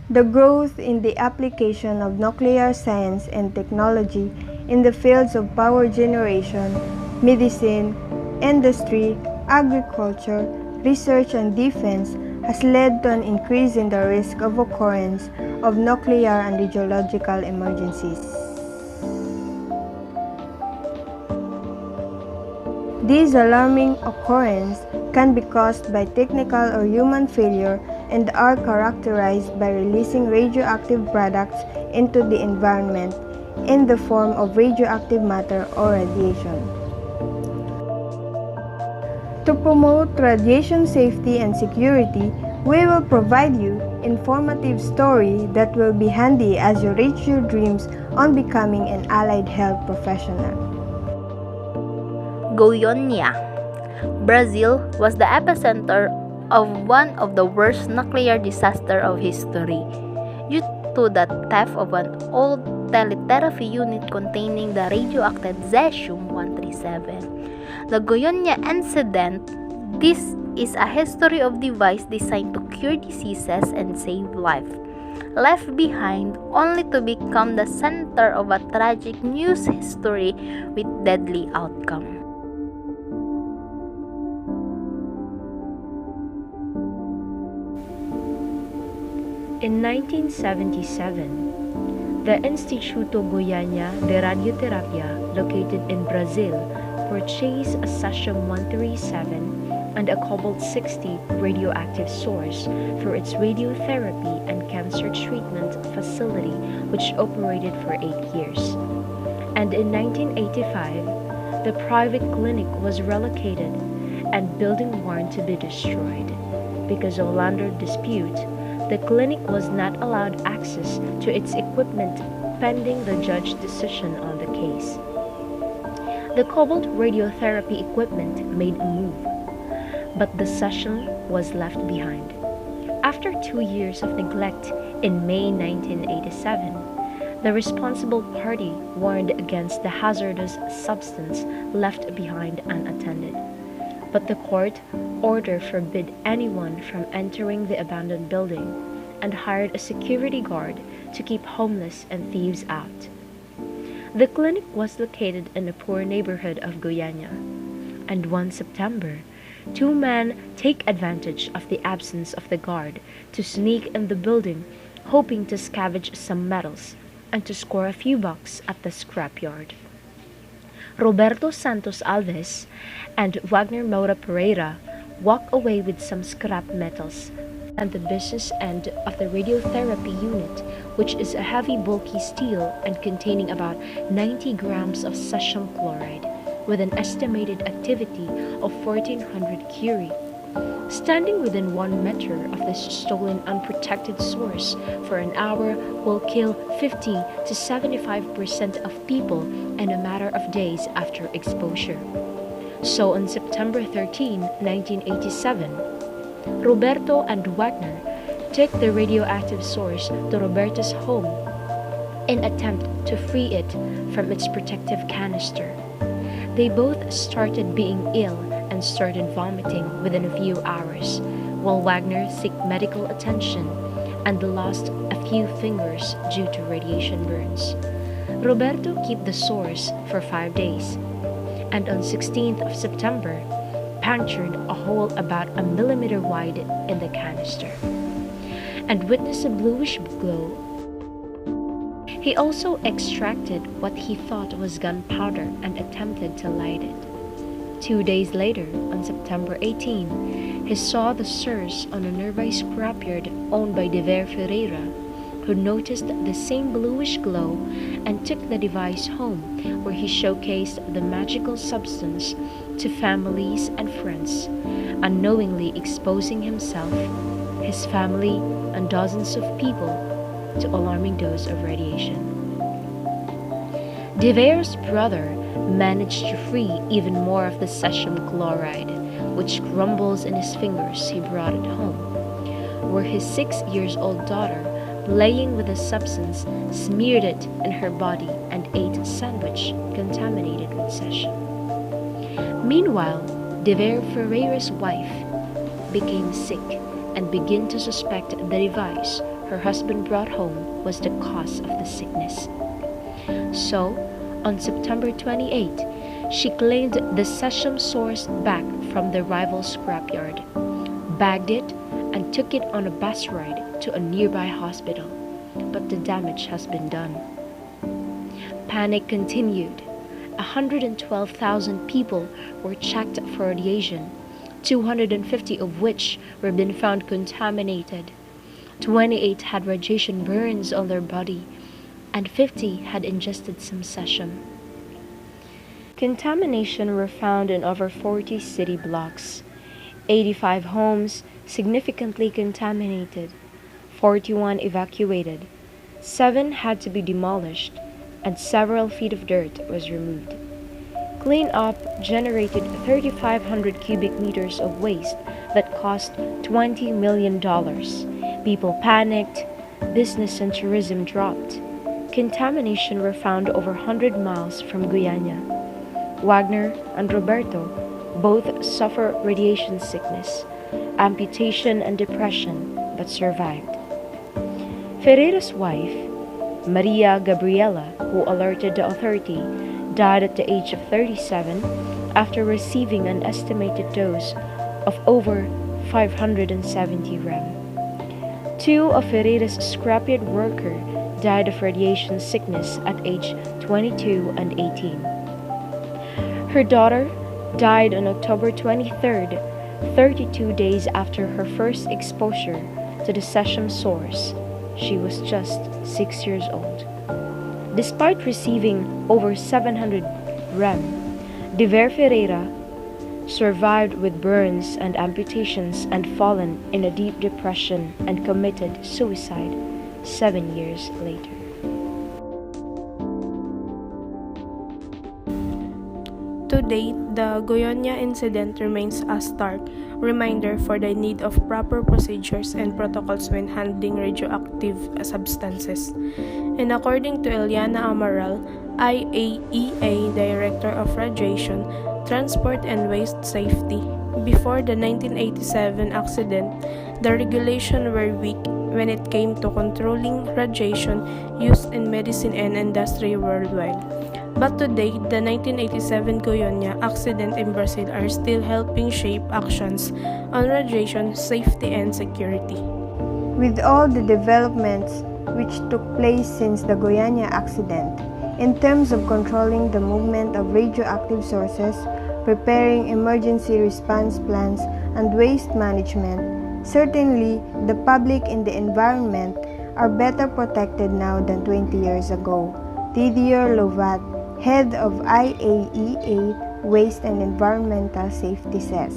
The growth in the application of nuclear science and technology in the fields of power generation, medicine, industry, agriculture, research, and defense has led to an increase in the risk of occurrence of nuclear and radiological emergencies. These alarming occurrences can be caused by technical or human failure and are characterized by releasing radioactive products into the environment in the form of radioactive matter or radiation. To promote radiation safety and security, we will provide you informative story that will be handy as you reach your dreams on becoming an allied health professional. Goiania, Brazil was the epicenter of one of the worst nuclear disasters of history due to the theft of an old teletherapy unit containing the radioactive cesium-137. The Goiania Incident. This is a history of device designed to cure diseases and save life, left behind only to become the center of a tragic news history with deadly outcome. In 1977, the Instituto Goiania de Radioterapia, located in Brazil, purchased a cesium-137 and a cobalt-60 radioactive source for its radiotherapy and cancer treatment facility, which operated for 8 years. And in 1985, the private clinic was relocated and building warned to be destroyed. Because of land dispute, the clinic was not allowed access to its equipment pending the judge's decision on the case. The cobalt radiotherapy equipment made a move, but the cesium was left behind. After 2 years of neglect, in May 1987, the responsible party warned against the hazardous substance left behind unattended. But the court order forbid anyone from entering the abandoned building and hired a security guard to keep homeless and thieves out. The clinic was located in a poor neighborhood of Goiania, and one September, 2 men take advantage of the absence of the guard to sneak in the building, hoping to scavenge some metals and to score a few bucks at the scrapyard. Roberto Santos Alves and Wagner Moura Pereira walk away with some scrap metals and the business end of the radiotherapy unit, which is a heavy bulky steel and containing about 90 grams of cesium chloride with an estimated activity of 1400 curie. Standing within 1 meter of this stolen unprotected source for an hour will kill 50 to 75% of people in a matter of days after exposure. So on September 13, 1987, Roberto and Wagner take the radioactive source to Roberto's home in attempt to free it from its protective canister. They both started being ill and started vomiting within a few hours, while Wagner sought medical attention and lost a few fingers due to radiation burns. Roberto kept the source for 5 days, and on 16th of September, punctured a hole about a millimeter wide in the canister, and witnessed a bluish glow. He also extracted what he thought was gunpowder and attempted to light it. 2 days later, on September 18, he saw the source on a nearby scrapyard owned by Dever Ferreira, who noticed the same bluish glow and took the device home, where he showcased the magical substance to families and friends, unknowingly exposing himself, his family, and dozens of people to alarming dose of radiation. Dever's brother managed to free even more of the cesium chloride, which crumbles in his fingers. He brought it home, where his 6-year-old daughter, playing with the substance, smeared it in her body and ate a sandwich contaminated with cesium. Meanwhile, Dever Ferreira's wife became sick and began to suspect the device, her husband brought home was the cause of the sickness. So, on September 28, she claimed the sesame source back from the rival scrapyard, bagged it, and took it on a bus ride to a nearby hospital, but the damage has been done. Panic continued. 112,000 people were checked for radiation, 250 of which were being found contaminated. 28 had radiation burns on their body, and 50 had ingested some sesame. Contamination were found in over 40 city blocks, 85 homes significantly contaminated, 41 evacuated, 7 had to be demolished, and several feet of dirt was removed. Cleanup generated 3,500 cubic meters of waste that cost $20 million. People panicked, business and tourism dropped. Contamination were found over 100 miles from Goiania. Wagner and Roberto both suffer radiation sickness, amputation and depression, but survived. Ferreira's wife, Maria Gabriela, who alerted the authority, died at the age of 37 after receiving an estimated dose of over 570 rem. 2 of Ferreira's scrapyard workers died of radiation sickness at age 22 and 18. Her daughter died on October 23rd, 32 days after her first exposure to the sesame source. She was just 6 years old. Despite receiving over 700 rem, Diver Ferreira survived with burns and amputations and fallen in a deep depression and committed suicide 7 years later. To date, the Goiania Incident remains a stark reminder for the need of proper procedures and protocols when handling radioactive substances. And according to Eliana Amaral, IAEA Director of Radiation, Transport and Waste Safety, before the 1987 accident, the regulations were weak when it came to controlling radiation used in medicine and industry worldwide. But today, the 1987 Goiania accident in Brazil are still helping shape actions on radiation safety and security. With all the developments which took place since the Goiania accident, in terms of controlling the movement of radioactive sources, preparing emergency response plans, and waste management, certainly the public and the environment are better protected now than 20 years ago. Didier Lovat, head of IAEA Waste and Environmental Safety, says.